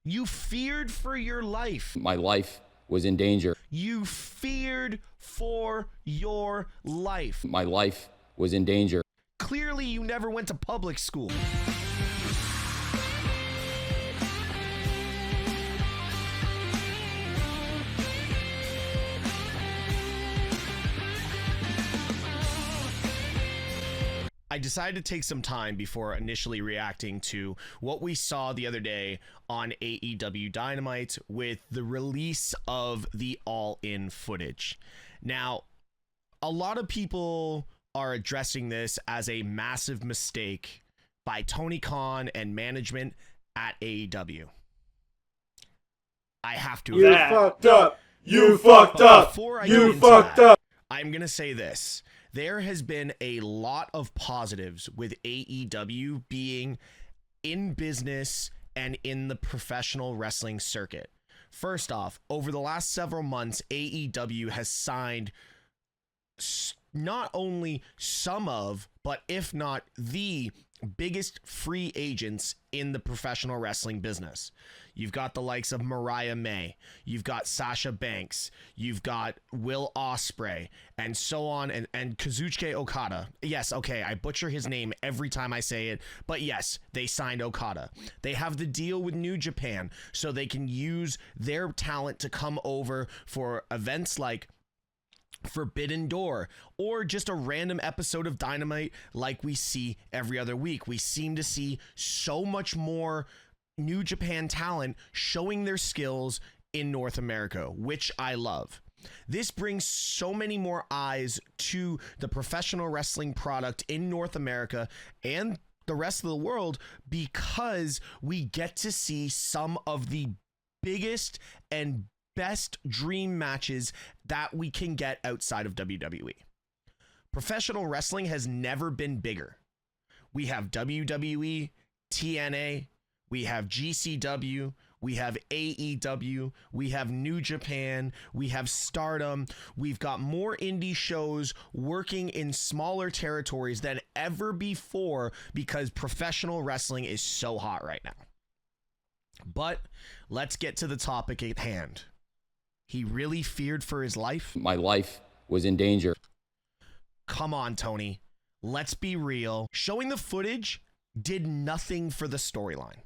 You feared for your life. My life was in danger. You feared for your life. My life was in danger. Clearly, you never went to public school. I decided to take some time before initially reacting to what we saw the other day on AEW Dynamite with the release of the All In footage. Now, a lot of people are addressing this as a massive mistake by Tony Khan and management at AEW. I have to. You fucked up. You fucked up. You fucked up. I'm going to say this. There has been a lot of positives with AEW being in business and in the professional wrestling circuit. First off, over the last several months, AEW has signed not only some of, but if not the biggest free agents in the professional wrestling business. You've got the likes of Mariah May, you've got Sasha Banks, you've got Will Ospreay, and so on, and Kazuchika Okada. Yes, okay, I butcher his name every time I say it, but yes, they signed Okada. They have the deal with New Japan, so they can use their talent to come over for events like Forbidden Door, or just a random episode of Dynamite like we see every other week. We seem to see so much more New Japan talent showing their skills in North America, which I love. This brings so many more eyes to the professional wrestling product in North America and the rest of the world, because we get to see some of the biggest and best dream matches that we can get outside of WWE. Professional wrestling has never been bigger. We have WWE, TNA, we have GCW, we have AEW, we have New Japan, we have Stardom. We've got more indie shows working in smaller territories than ever before because professional wrestling is so hot right now. But let's get to the topic at hand. He really feared for his life? My life was in danger. Come on, Tony. Let's be real. Showing the footage did nothing for the storyline.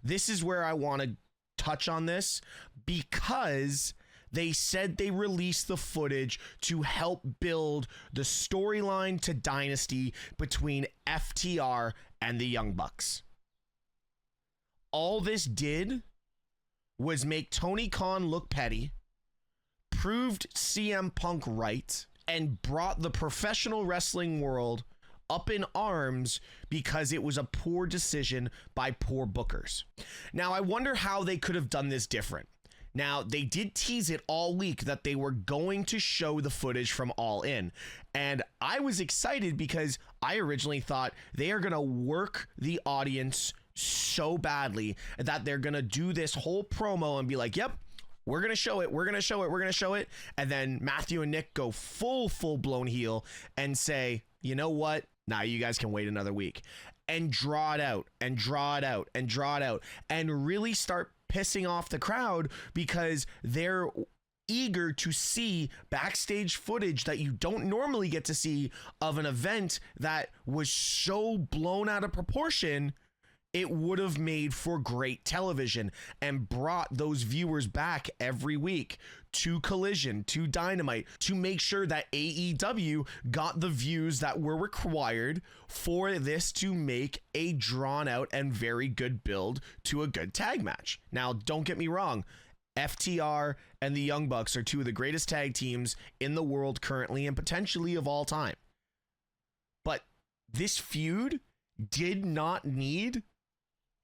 This is where I want to touch on this, because they said they released the footage to help build the storyline to Dynasty between FTR and the Young Bucks. All this did was make Tony Khan look petty, proved CM Punk right, and brought the professional wrestling world up in arms because it was a poor decision by poor bookers. Now, I wonder how they could have done this different. Now, they did tease it all week that they were going to show the footage from All In. And I was excited because I originally thought they are going to work the audience so badly that they're going to do this whole promo and be like, yep, we're going to show it. We're going to show it. We're going to show it. And then Matthew and Nick go full blown heel and say, you know what? Now you guys can wait another week, and draw it out and draw it out and draw it out and really start pissing off the crowd because they're eager to see backstage footage that you don't normally get to see of an event that was so blown out of proportion. It would have made for great television and brought those viewers back every week to Collision, to Dynamite, to make sure that AEW got the views that were required for this to make a drawn out and very good build to a good tag match. Now, don't get me wrong. FTR and the Young Bucks are two of the greatest tag teams in the world currently and potentially of all time. But this feud did not need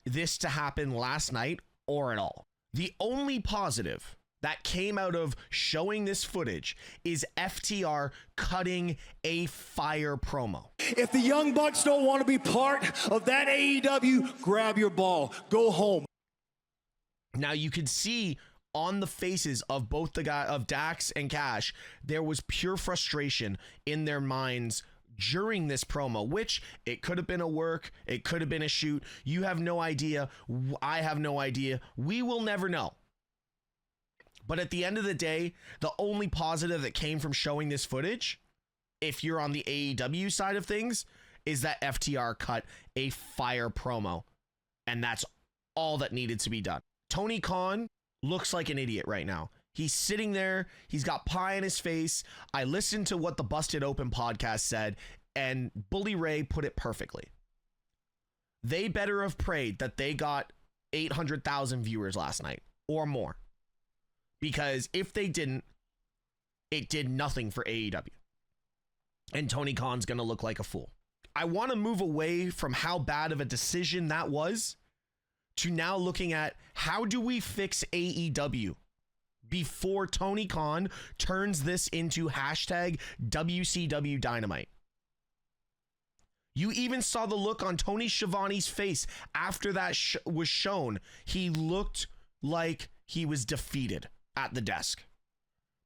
this to happen last night or at all. The only positive that came out of showing this footage is FTR cutting a fire promo. If the Young Bucks don't want to be part of that AEW, grab your ball, go home. Now you could see on the faces of both the guy of Dax and Cash, there was pure frustration in their minds during this promo, which it could have been a work, it could have been a shoot. You have no idea. I have no idea. We will never know. But at the end of the day, the only positive that came from showing this footage, if you're on the AEW side of things, is that FTR cut a fire promo. And that's all that needed to be done. Tony Khan looks like an idiot right now. He's sitting there. He's got pie in his face. I listened to what the Busted Open podcast said, and Bully Ray put it perfectly. They better have prayed that they got 800,000 viewers last night or more. Because if they didn't, it did nothing for AEW. And Tony Khan's going to look like a fool. I want to move away from how bad of a decision that was to now looking at how do we fix AEW before Tony Khan turns this into hashtag WCW Dynamite. You even saw the look on Tony Schiavone's face after that was shown. He looked like he was defeated at the desk.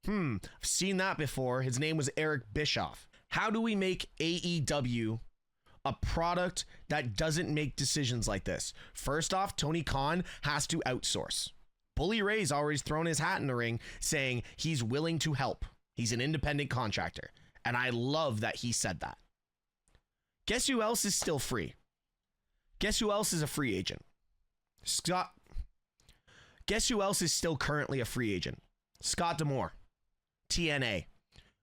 I've seen that before. His name was Eric Bischoff. How do we make AEW a product that doesn't make decisions like this? First off, Tony Khan has to outsource. Bully Ray's always thrown his hat in the ring saying he's willing to help. He's an independent contractor. And I love that he said that. Guess who else is still free? Guess who else is a free agent? Scott. Guess who else is still currently a free agent? Scott D'Amore. TNA.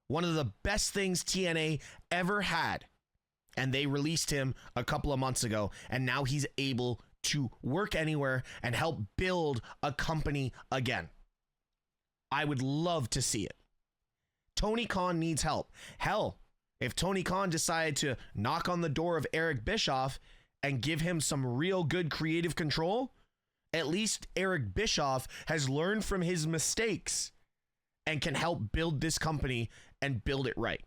One of the best things TNA ever had. And they released him a couple of months ago. And now he's able to work anywhere and help build a company again. I would love to see it. Tony Khan needs help. Hell, if Tony Khan decided to knock on the door of Eric Bischoff and give him some real good creative control, at least Eric Bischoff has learned from his mistakes and can help build this company and build it right.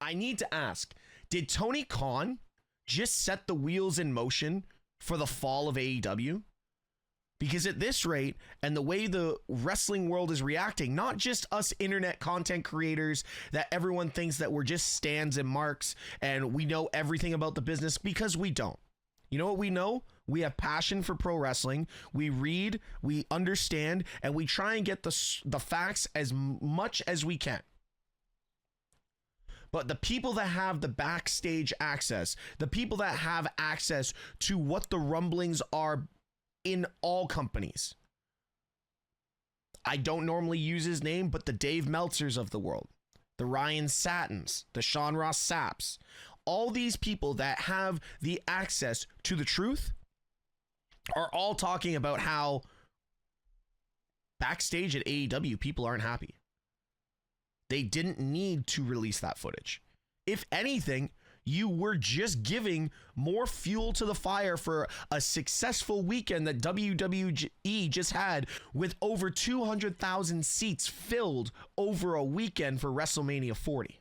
I need to ask, did Tony Khan just set the wheels in motion for the fall of AEW? Because at this rate, and the way the wrestling world is reacting, not just us internet content creators that everyone thinks that we're just stands and marks and we know everything about the business, because we don't. You know what we know? We have passion for pro wrestling. We read, we understand, and we try and get the facts as much as we can. But the people that have the backstage access, the people that have access to what the rumblings are in all companies. I don't normally use his name, but the Dave Meltzers of the world, the Ryan Sattins, the Sean Ross Sapps, all these people that have the access to the truth are all talking about how backstage at AEW, people aren't happy. They didn't need to release that footage. If anything, you were just giving more fuel to the fire for a successful weekend that WWE just had with over 200,000 seats filled over a weekend for WrestleMania 40.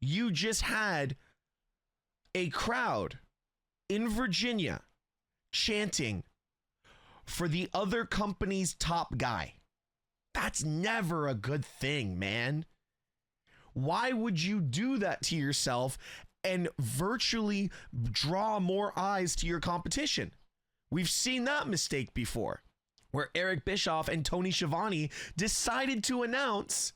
You just had a crowd in Virginia chanting for the other company's top guy. That's never a good thing, man. Why would you do that to yourself and virtually draw more eyes to your competition? We've seen that mistake before, where Eric Bischoff and Tony Schiavone decided to announce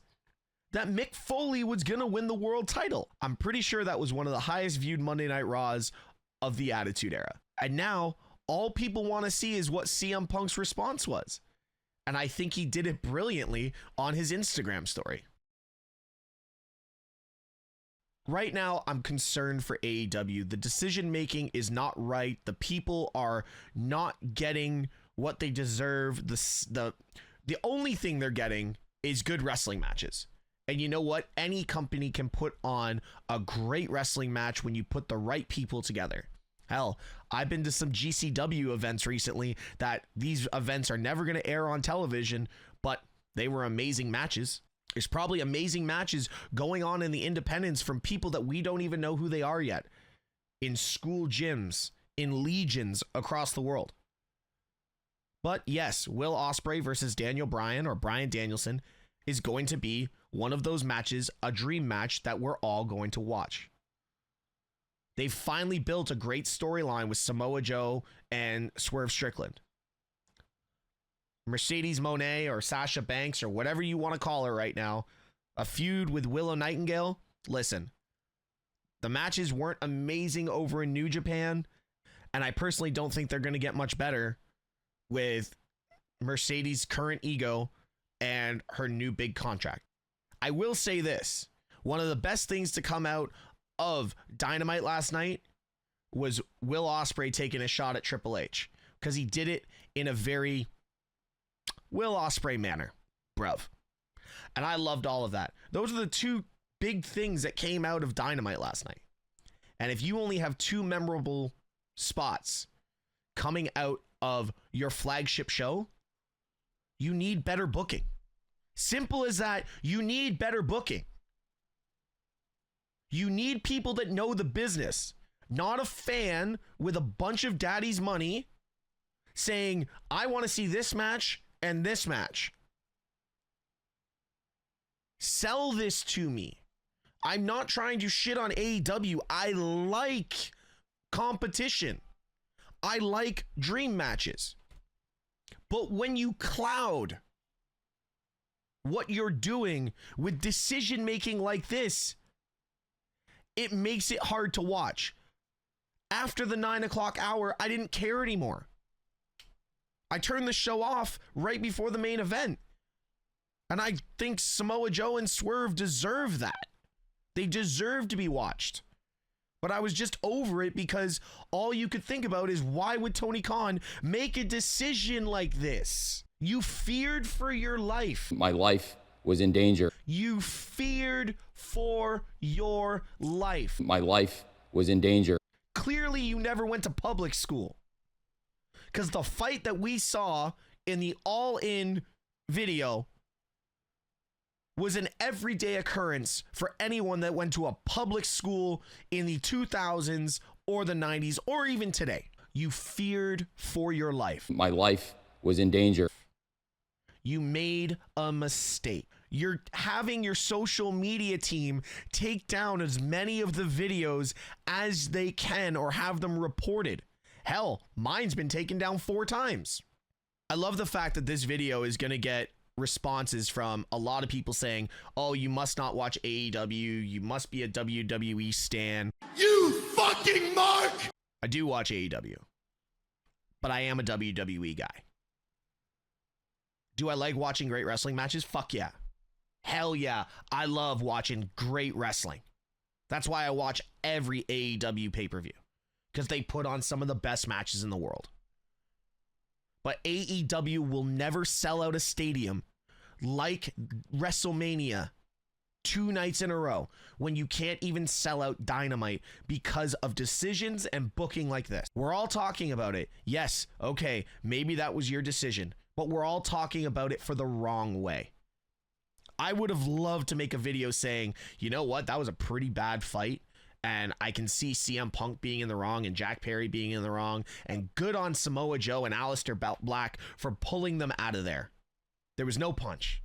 that Mick Foley was going to win the world title. I'm pretty sure that was one of the highest viewed Monday Night Raws of the Attitude Era. And now all people want to see is what CM Punk's response was. And I think he did it brilliantly on his Instagram story. Right now, I'm concerned for AEW. The decision making is not right. The people are not getting what they deserve. The only thing they're getting is good wrestling matches. And you know what? Any company can put on a great wrestling match when you put the right people together. Hell, I've been to some GCW events recently that these events are never going to air on television, but they were amazing matches. There's probably amazing matches going on in the independents from people that we don't even know who they are yet. In school gyms, in legions across the world. But yes, Will Ospreay versus Daniel Bryan or Bryan Danielson is going to be one of those matches, a dream match that we're all going to watch. They've finally built a great storyline with Samoa Joe and Swerve Strickland. Mercedes Moné or Sasha Banks or whatever you want to call her right now, a feud with Willow Nightingale. Listen, the matches weren't amazing over in New Japan, and I personally don't think they're going to get much better with Mercedes' current ego and her new big contract. I will say this. One of the best things to come out of Dynamite last night was Will Ospreay taking a shot at Triple H, because he did it in a very Will Ospreay manner, bruv. And I loved all of that. Those are the two big things that came out of Dynamite last night. And if you only have two memorable spots coming out of your flagship show, you need better booking. Simple as that. You need better booking. You need people that know the business, not a fan with a bunch of daddy's money saying, I want to see this match and this match. Sell this to me. I'm not trying to shit on AEW. I like competition. I like dream matches. But when you cloud what you're doing with decision making like this, it makes it hard to watch. After the 9 o'clock hour, I didn't care anymore. I turned the show off right before the main event. And I think Samoa Joe and Swerve deserve that. They deserve to be watched. But I was just over it because all you could think about is, why would Tony Khan make a decision like this? You feared for your life. My life was in danger. You feared for your life. My life was in danger. Clearly, you never went to public school. Because the fight that we saw in the All-In video was an everyday occurrence for anyone that went to a public school in the 2000s or the 90s or even today. You feared for your life. My life was in danger. You made a mistake. You're having your social media team take down as many of the videos as they can or have them reported. Hell, mine's been taken down 4 times. I love the fact that this video is going to get responses from a lot of people saying, oh, you must not watch AEW. You must be a WWE stan. You fucking mark! I do watch AEW, but I am a WWE guy. Do I like watching great wrestling matches? Fuck yeah. Hell yeah. I love watching great wrestling. That's why I watch every AEW pay-per-view, because they put on some of the best matches in the world. But AEW will never sell out a stadium like WrestleMania 2 nights in a row when you can't even sell out Dynamite because of decisions and booking like this. We're all talking about it. Yes, okay, maybe that was your decision, but we're all talking about it for the wrong way. I would have loved to make a video saying, you know what, that was a pretty bad fight, and I can see CM Punk being in the wrong and Jack Perry being in the wrong, and good on Samoa Joe and Aleister Black for pulling them out of there. There was no punch.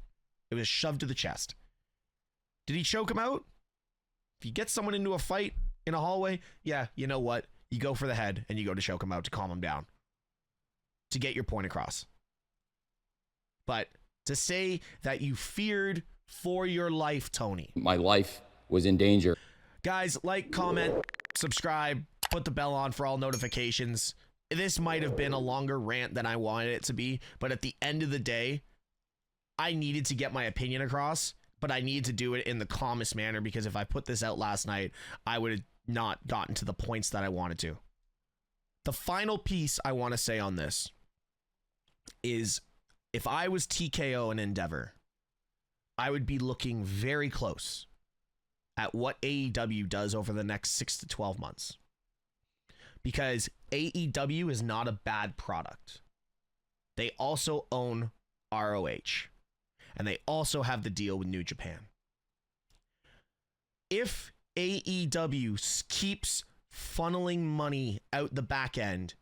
It was shoved to the chest. Did he choke him out? If you get someone into a fight in a hallway, yeah, you know what? You go for the head and you go to choke him out to calm him down, to get your point across. But to say that you feared for your life, Tony. My life was in danger. Guys, like, comment, subscribe, put the bell on for all notifications. This might have been a longer rant than I wanted it to be, but at the end of the day, I needed to get my opinion across, but I needed to do it in the calmest manner, because if I put this out last night, I would have not gotten to the points that I wanted to. The final piece I want to say on this is, if I was TKO and Endeavor, I would be looking very close at what AEW does over the next 6 to 12 months. Because AEW is not a bad product. They also own ROH. And they also have the deal with New Japan. If AEW keeps funneling money out the back end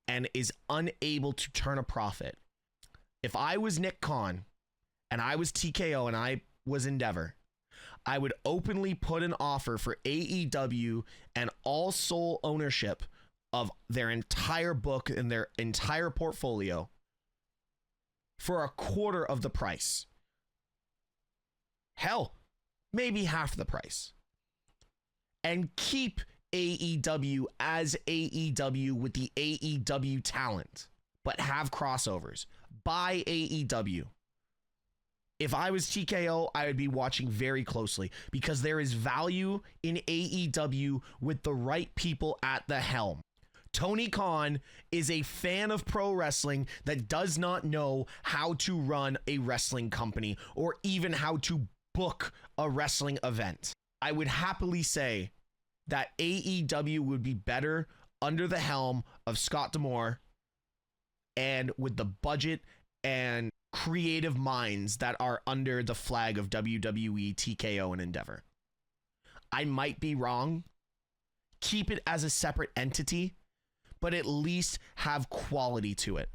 and is unable to turn a profit, if I was Nick Khan and I was TKO and I was Endeavor, I would openly put an offer for AEW and all sole ownership of their entire book and their entire portfolio for a quarter of the price. Hell, maybe half the price. And keep AEW as AEW with the AEW talent, but have crossovers. Buy AEW. If I was TKO, I would be watching very closely because there is value in AEW with the right people at the helm. Tony Khan is a fan of pro wrestling that does not know how to run a wrestling company or even how to book a wrestling event. I would happily say that AEW would be better under the helm of Scott D'Amore and with the budget and creative minds that are under the flag of WWE, TKO, and Endeavor. I might be wrong. Keep it as a separate entity, but at least have quality to it,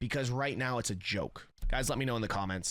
because right now it's a joke. Guys, let me know in the comments.